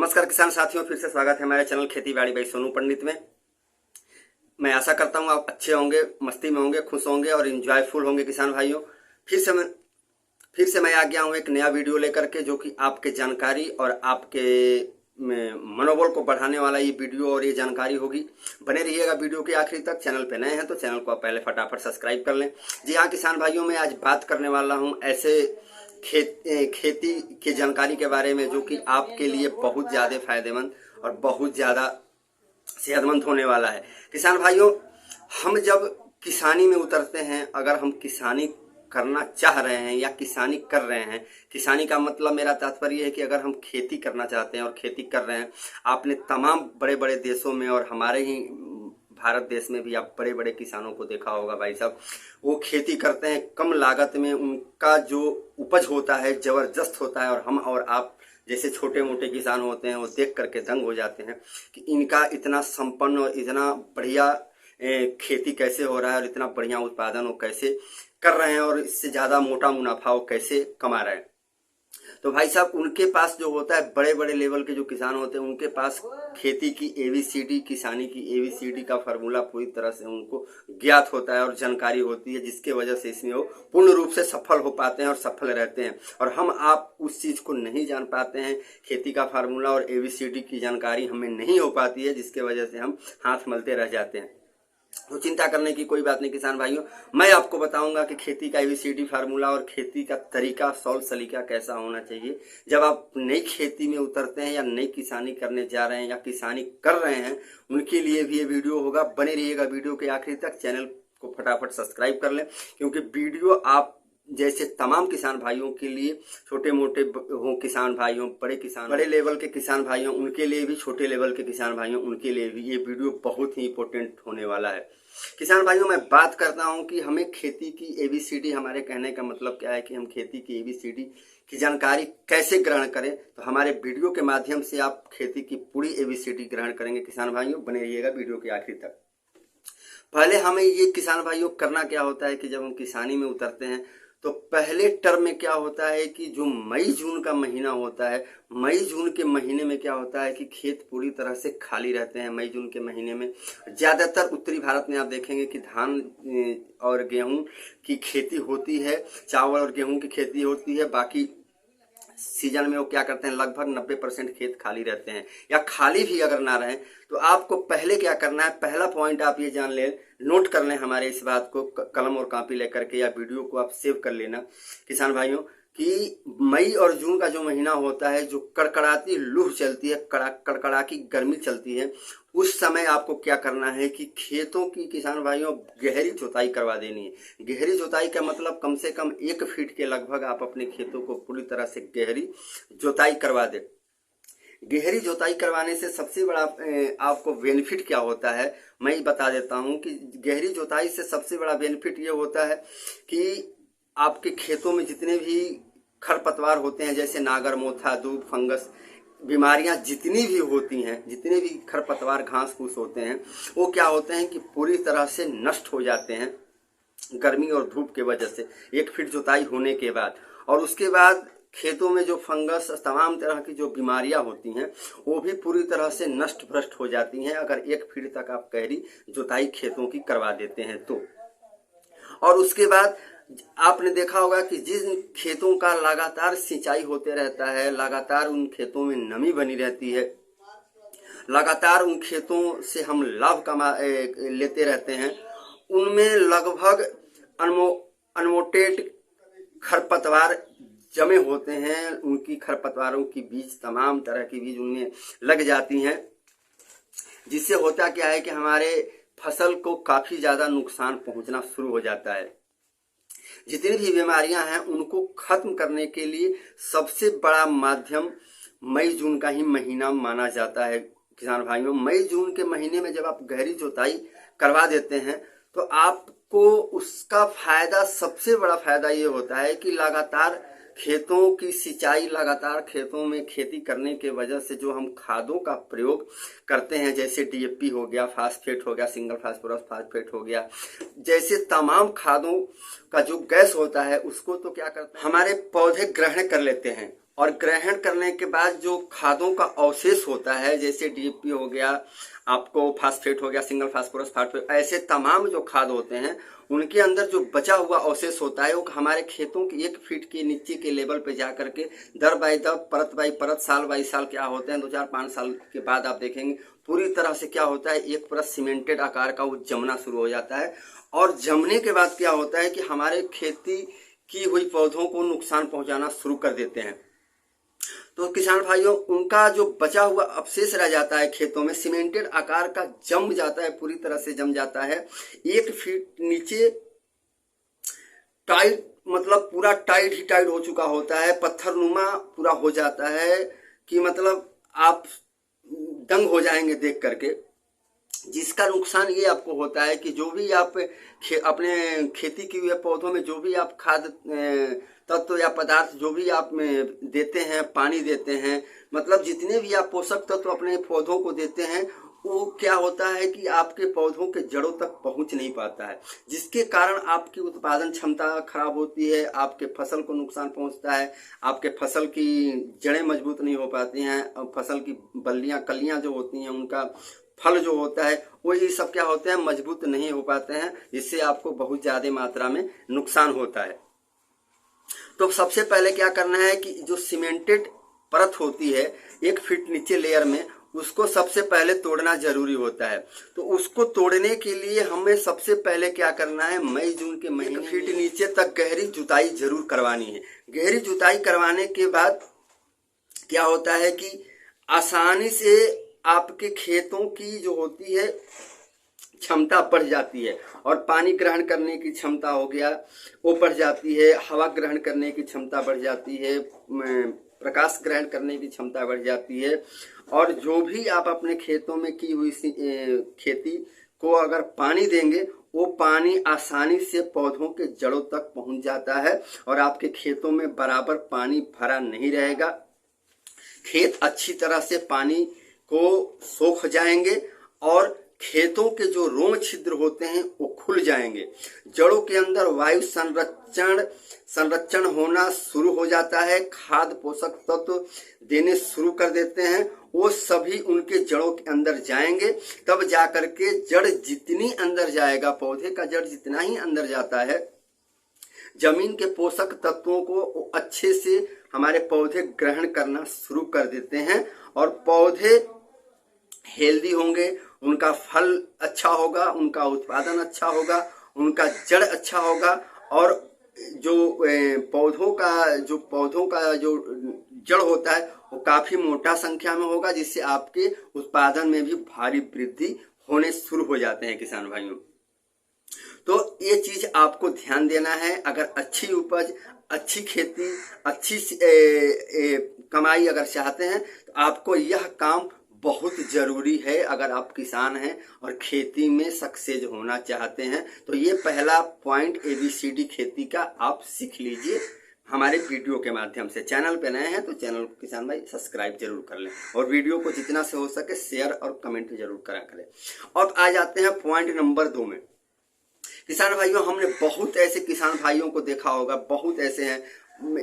नमस्कार किसान साथियों, फिर से स्वागत है हमारे चैनल खेती बाड़ी बाई सोनू पंडित में। मैं आशा करता हूँ आप अच्छे होंगे, मस्ती में होंगे, खुश होंगे और इंजॉयफुल होंगे। किसान भाइयों, फिर से मैं आ गया हूँ एक नया वीडियो लेकर के, जो कि आपके जानकारी और आपके मनोबल को बढ़ाने वाला ये वीडियो और ये जानकारी होगी। बने रहिएगा वीडियो के आखिरी तक। चैनल पे नए हैं तो चैनल को आप पहले फटाफट सब्सक्राइब कर लें। जी हाँ किसान भाइयों, मैं आज बात करने वाला हूँ ऐसे खेती की जानकारी के बारे में जो कि आपके लिए बहुत ज़्यादा फायदेमंद और बहुत ज़्यादा सेहतमंद होने वाला है। किसान भाइयों, हम जब किसानी में उतरते हैं, अगर हम किसानी करना चाह रहे हैं या किसानी कर रहे हैं, किसानी का मतलब मेरा तात्पर्य है कि अगर हम खेती करना चाहते हैं और खेती कर रहे हैं, आपने तमाम बड़े बड़े देशों में और हमारे ही भारत देश में भी आप बड़े बड़े किसानों को देखा होगा भाई साहब। वो खेती करते हैं कम लागत में, उनका जो उपज होता है ज़बरदस्त होता है, और हम और आप जैसे छोटे मोटे किसान होते हैं वो देख करके दंग हो जाते हैं कि इनका इतना संपन्न और इतना बढ़िया खेती कैसे हो रहा है और इतना बढ़िया उत्पादन वो कैसे कर रहे हैं और इससे ज़्यादा मोटा मुनाफा वो कैसे कमा रहे हैं। तो भाई साहब, उनके पास जो होता है, बड़े बड़े लेवल के जो किसान होते हैं, उनके पास खेती की एबीसीडी, किसानी की एबीसीडी का फार्मूला पूरी तरह से उनको ज्ञात होता है और जानकारी होती है, जिसके वजह से इसमें वो पूर्ण रूप से सफल हो पाते हैं और सफल रहते हैं। और हम आप उस चीज़ को नहीं जान पाते हैं, खेती का फार्मूला और एबीसीडी की जानकारी हमें नहीं हो पाती है, जिसके वजह से हम हाथ मलते रह जाते हैं। तो चिंता करने की कोई बात नहीं किसान भाइयों, मैं आपको बताऊंगा कि खेती का एबीसीडी फार्मूला और खेती का तरीका, सौल सलीका कैसा होना चाहिए। जब आप नई खेती में उतरते हैं या नई किसानी करने जा रहे हैं या किसानी कर रहे हैं, उनके लिए भी ये वीडियो होगा। बने रहिएगा वीडियो के आखिरी तक। चैनल को फटाफट सब्सक्राइब कर लें, क्योंकि वीडियो आप जैसे तमाम किसान भाइयों के लिए, छोटे मोटे हो किसान भाइयों, बड़े किसान, बड़े लेवल के किसान भाइयों उनके लिए भी, छोटे लेवल के किसान भाइयों उनके लिए भी ये वीडियो बहुत ही इंपॉर्टेंट होने वाला है। किसान भाइयों, मैं बात करता हूं कि हमें खेती की एबीसीडी, हमारे कहने का मतलब क्या है कि हम खेती की एबीसीडी की जानकारी कैसे ग्रहण करें। तो हमारे वीडियो के माध्यम से आप खेती की पूरी एबीसीडी ग्रहण करेंगे। किसान भाइयों, बने रहिएगा वीडियो के आखिर तक। पहले हमें ये किसान भाइयों करना क्या होता है कि जब हम किसानी में उतरते हैं तो पहले टर्म में क्या होता है कि जो मई जून का महीना होता है, मई जून के महीने में क्या होता है कि खेत पूरी तरह से खाली रहते हैं। मई जून के महीने में ज़्यादातर उत्तरी भारत में आप देखेंगे कि धान और गेहूं की खेती होती है, चावल और गेहूं की खेती होती है। बाकी सीजन में वो क्या करते हैं, लगभग 90% खेत खाली रहते हैं। या खाली भी अगर ना रहें तो आपको पहले क्या करना है, पहला पॉइंट आप ये जान लें, नोट कर लें हमारे इस बात को, कलम और कॉपी लेकर के, या वीडियो को आप सेव कर लेना किसान भाइयों, कि मई और जून का जो महीना होता है, जो कड़कड़ाती लू चलती है, कड़कड़ाकी गर्मी चलती है, उस समय आपको क्या करना है कि खेतों की, किसान भाइयों, गहरी जुताई करवा देनी है। गहरी जुताई का मतलब कम से कम 1 फीट के लगभग आप अपने खेतों को पूरी तरह से गहरी जुताई करवा दें। गहरी जुताई करवाने से सबसे बड़ा आपको बेनिफिट क्या होता है, मैं बता देता हूं कि गहरी जुताई से सबसे बड़ा बेनिफिट ये होता है कि आपके खेतों में जितने भी खरपतवार होते हैं, जैसे नागर मोथा, दूब, फंगस, बीमारियां जितनी भी होती हैं, जितने भी खरपतवार, घास फूस होते हैं, वो क्या होते हैं कि पूरी तरह से नष्ट हो जाते हैं गर्मी और धूप के वजह से 1 फीट जुताई होने के बाद। और उसके बाद खेतों में जो फंगस, तमाम तरह की जो बीमारियां होती हैं, वो भी पूरी तरह से नष्ट भ्रष्ट हो जाती हैं अगर 1 फीट तक आप गहरी जुताई खेतों की करवा देते हैं तो। और उसके बाद आपने देखा होगा कि जिन खेतों का लगातार सिंचाई होते रहता है, लगातार उन खेतों में नमी बनी रहती है, लगातार उन खेतों से हम लाभ लेते रहते हैं, उनमें लगभग अनमोटेड खरपतवार जमे होते हैं। उनकी खरपतवारों की बीज, तमाम तरह की बीज उनमें लग जाती हैं, जिससे होता क्या है कि हमारे फसल को काफी ज्यादा नुकसान पहुंचना शुरू हो जाता है। जितनी भी बीमारियां हैं उनको खत्म करने के लिए सबसे बड़ा माध्यम मई जून का ही महीना माना जाता है। किसान भाइयों, मई जून के महीने में जब आप गहरी जुताई करवा देते हैं तो आपको उसका फायदा, सबसे बड़ा फायदा ये होता है कि लगातार खेतों की सिंचाई, लगातार खेतों में खेती करने के वजह से जो हम खादों का प्रयोग करते हैं, जैसे डीएपी हो गया, फास्फेट हो गया, सिंगल फास्फोरस फास्फेट हो गया, जैसे तमाम खादों का जो गैस होता है, उसको तो क्या करते हैं, हमारे पौधे ग्रहण कर लेते हैं और ग्रहण करने के बाद जो खादों का अवशेष होता है, जैसे डीएपी हो गया, आपको फास्फेट हो गया, सिंगल फास्फोरस फास्फेट, ऐसे तमाम जो खाद होते हैं उनके अंदर जो बचा हुआ अवशेष होता है वो हमारे खेतों के 1 फीट के नीचे के लेवल पे जा करके दर बाई दर, परत बाई परत, साल बाई साल क्या होते हैं, 2-4-5 साल के बाद आप देखेंगे पूरी तरह से क्या होता है, एक परत सीमेंटेड आकार का वो जमना शुरू हो जाता है। और जमने के बाद क्या होता है कि हमारे खेती की हुई पौधों को नुकसान पहुंचाना शुरू कर देते हैं। तो किसान भाइयों, उनका जो बचा हुआ अवशेष रह जाता है खेतों में, सीमेंटेड आकार का जम जाता है, पूरी तरह से जम जाता है, 1 फीट नीचे टाइट, मतलब पूरा टाइट ही टाइट हो चुका होता है, पत्थरनुमा पूरा हो जाता है कि मतलब आप दंग हो जाएंगे देख करके। जिसका नुकसान ये आपको होता है कि जो भी आप अपने खेती की हुए पौधों में जो भी आप खाद तत्व या पदार्थ जो भी आप देते हैं, पानी देते हैं, मतलब जितने भी आप पोषक तत्व अपने पौधों को देते हैं, वो क्या होता है कि आपके पौधों के जड़ों तक पहुंच नहीं पाता है, जिसके कारण आपकी उत्पादन क्षमता खराब होती है, आपके फसल को नुकसान पहुंचता है, आपके फसल की जड़ें मजबूत नहीं हो पाती हैं, फसल की बल्लियां कलियां जो होती हैं, उनका फल जो होता है वो ये सब क्या होते हैं, मजबूत नहीं हो पाते हैं, जिससे आपको बहुत ज्यादा मात्रा में नुकसान होता है। तो सबसे पहले क्या करना है कि जो सीमेंटेड परत होती है 1 फीट नीचे लेयर में, उसको सबसे पहले तोड़ना जरूरी होता है। तो उसको तोड़ने के लिए हमें सबसे पहले क्या करना है, मई जून के महीने 1 फीट नीचे तक गहरी जुताई जरूर करवानी है। गहरी जुताई करवाने के बाद क्या होता है कि आसानी से आपके खेतों की जो होती है क्षमता बढ़ जाती है, और पानी ग्रहण करने की क्षमता हो गया वो बढ़ जाती है, हवा ग्रहण करने की क्षमता बढ़ जाती है, प्रकाश ग्रहण करने की क्षमता बढ़ जाती है। और जो भी आप अपने खेतों में की हुई खेती को अगर पानी देंगे, वो पानी आसानी से पौधों के जड़ों तक पहुंच जाता है और आपके खेतों में बराबर पानी भरा नहीं रहेगा। खेत अच्छी तरह से पानी को सोख जाएंगे और खेतों के जो रोम छिद्र होते हैं वो खुल जाएंगे, जड़ों के अंदर वायु संरक्षण होना शुरू हो जाता है, खाद पोषक तत्व देने शुरू कर देते हैं, वो सभी उनके जड़ों के अंदर जाएंगे। तब जाकर के जड़ जितनी अंदर जाएगा, पौधे का जड़ जितना ही अंदर जाता है, जमीन के पोषक तत्वों को अच्छे से हमारे पौधे ग्रहण करना शुरू कर देते हैं और पौधे हेल्दी होंगे, उनका फल अच्छा होगा, उनका उत्पादन अच्छा होगा, उनका जड़ अच्छा होगा, और जो पौधों का जो जड़ होता है वो काफी मोटा संख्या में होगा, जिससे आपके उत्पादन में भी भारी वृद्धि होने शुरू हो जाते हैं किसान भाइयों। तो ये चीज आपको ध्यान देना है। अगर अच्छी उपज, अच्छी खेती, अच्छी कमाई अगर चाहते हैं तो आपको यह काम बहुत जरूरी है। अगर आप किसान हैं और खेती में सक्सेस होना चाहते हैं तो ये पहला पॉइंट ABCD खेती का आप सीख लीजिए हमारे वीडियो के माध्यम से। चैनल पे नए हैं तो चैनल को किसान भाई सब्सक्राइब जरूर कर लें और वीडियो को जितना से हो सके शेयर और कमेंट जरूर करा करें। अब आ जाते हैं पॉइंट नंबर 2 में। किसान भाइयों, हमने बहुत ऐसे किसान भाइयों को देखा होगा, बहुत ऐसे हैं,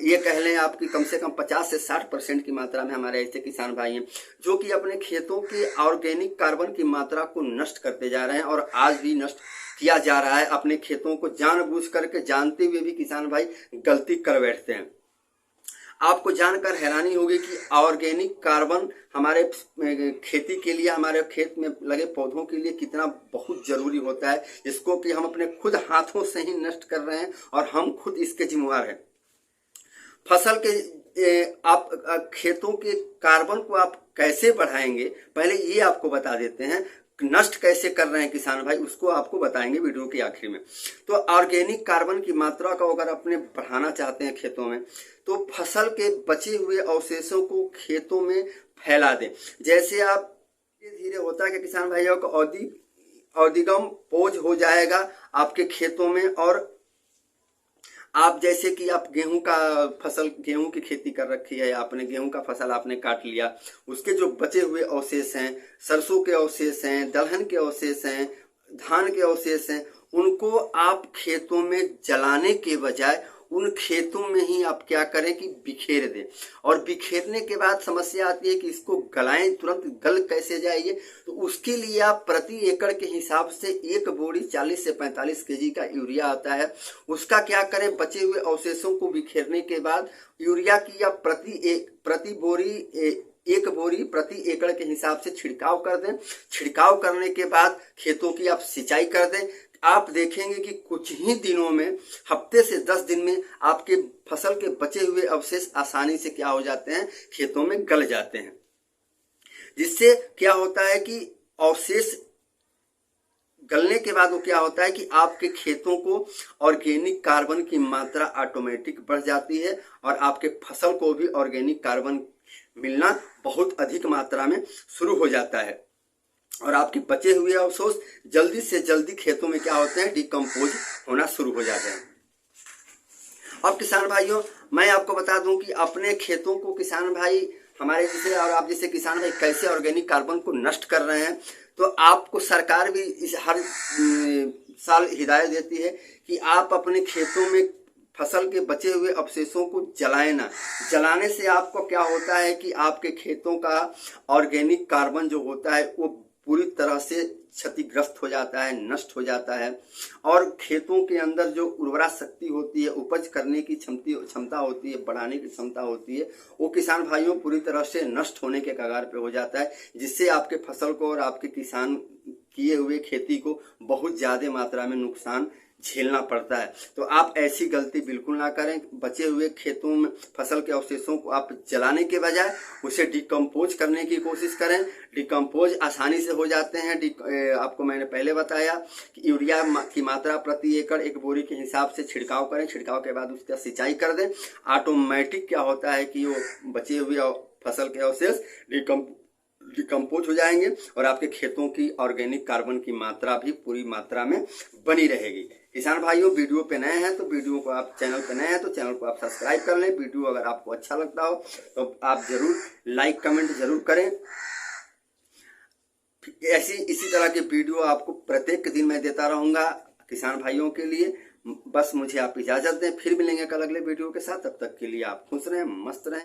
ये कह लें आपकी कम से कम 50 से 60% की मात्रा में हमारे ऐसे किसान भाई हैं जो कि अपने खेतों के ऑर्गेनिक कार्बन की मात्रा को नष्ट करते जा रहे हैं और आज भी नष्ट किया जा रहा है। अपने खेतों को जानबूझ करके, जानते हुए भी किसान भाई गलती कर बैठते हैं। आपको जानकर हैरानी होगी कि ऑर्गेनिक कार्बन हमारे खेती के लिए, हमारे खेत में लगे पौधों के लिए कितना बहुत जरूरी होता है, जिसको कि हम अपने खुद हाथों से ही नष्ट कर रहे हैं और हम खुद इसके जिम्मेवार हैं। फसल के आप खेतों के कार्बन को आप कैसे बढ़ाएंगे, पहले ये आपको बता देते हैं। नष्ट कैसे कर रहे हैं किसान भाई, उसको आपको बताएंगे वीडियो के आखिर में। तो ऑर्गेनिक कार्बन की मात्रा को अगर अपने बढ़ाना चाहते हैं खेतों में, तो फसल के बचे हुए अवशेषों को खेतों में फैला दें। जैसे आप धीरे धीरे होता है कि किसान भाइयों को औदिगम पोज हो जाएगा आपके खेतों में, और आप जैसे कि आप गेहूं का फसल, गेहूं की खेती कर रखी है आपने, गेहूं का फसल आपने काट लिया, उसके जो बचे हुए अवशेष हैं, सरसों के अवशेष हैं, दलहन के अवशेष हैं, धान के अवशेष हैं, उनको आप खेतों में जलाने के बजाय उन खेतों में ही आप क्या करें कि बिखेर दें। और बिखेरने के बाद समस्या आती है कि इसको गलाएं, तुरंत गल कैसे जाएगी, तो उसके लिए आप प्रति एकड़ के हिसाब से एक बोरी 40 से 45 केजी का यूरिया आता है, उसका क्या करें, बचे हुए अवशेषों को बिखेरने के बाद यूरिया की आप एक बोरी प्रति एकड़ के हिसाब से छिड़काव कर दें। छिड़काव करने के बाद खेतों की आप सिंचाई कर दें। आप देखेंगे कि कुछ ही दिनों में, हफ्ते से 10 दिन में आपके फसल के बचे हुए अवशेष आसानी से क्या हो जाते हैं, खेतों में गल जाते हैं। जिससे क्या होता है कि अवशेष गलने के बाद वो क्या होता है कि आपके खेतों को ऑर्गेनिक कार्बन की मात्रा ऑटोमेटिक बढ़ जाती है और आपके फसल को भी ऑर्गेनिक कार्बन मिलना बहुत अधिक मात्रा में शुरू हो जाता है और आपके बचे हुए अवशेष जल्दी से जल्दी खेतों में क्या होते हैं, डिकम्पोज होना शुरू हो जाते हैं। अब किसान भाइयों, मैं आपको बता दूं कि अपने खेतों को किसान भाई हमारे जैसे और आप जैसे किसान भाई कैसे ऑर्गेनिक कार्बन को नष्ट कर रहे हैं, तो आपको सरकार भी इस हर साल हिदायत देती है कि आप अपने खेतों में फसल के बचे हुए अवशेषों को जलाएं ना। जलाने से आपको क्या होता है कि आपके खेतों का ऑर्गेनिक कार्बन जो होता है वो पूरी तरह से क्षतिग्रस्त हो जाता है, नष्ट हो जाता है और खेतों के अंदर जो उर्वरा शक्ति होती है, उपज करने की क्षमता होती है, बढ़ाने की क्षमता होती है, वो किसान भाइयों पूरी तरह से नष्ट होने के कगार पे हो जाता है, जिससे आपके फसल को और आपके किसान किए हुए खेती को बहुत ज्यादा मात्रा में नुकसान झेलना पड़ता है। तो आप ऐसी गलती बिल्कुल ना करें। बचे हुए खेतों में फसल के अवशेषों को आप जलाने के बजाय उसे डिकम्पोज करने की कोशिश करें। डिकम्पोज आसानी से हो जाते हैं। आपको मैंने पहले बताया कि यूरिया की मात्रा प्रति एकड़ एक बोरी के हिसाब से छिड़काव करें। छिड़काव के बाद उसका सिंचाई कर दें। ऑटोमेटिक क्या होता है कि वो बचे हुए फसल के अवशेष डिकम्पोज हो जाएंगे और आपके खेतों की ऑर्गेनिक कार्बन की मात्रा भी पूरी मात्रा में बनी रहेगी। किसान भाइयों, वीडियो पे नए हैं तो वीडियो को आप चैनल पे नए हैं तो चैनल को आप सब्सक्राइब कर लें। वीडियो अगर आपको अच्छा लगता हो तो आप जरूर लाइक कमेंट जरूर करें। इसी तरह के वीडियो आपको प्रत्येक दिन मैं देता रहूंगा किसान भाइयों के लिए। बस मुझे आप इजाजत दें, फिर मिलेंगे कल अगले वीडियो के साथ। तब तक के लिए आप खुश रहें, मस्त रहें।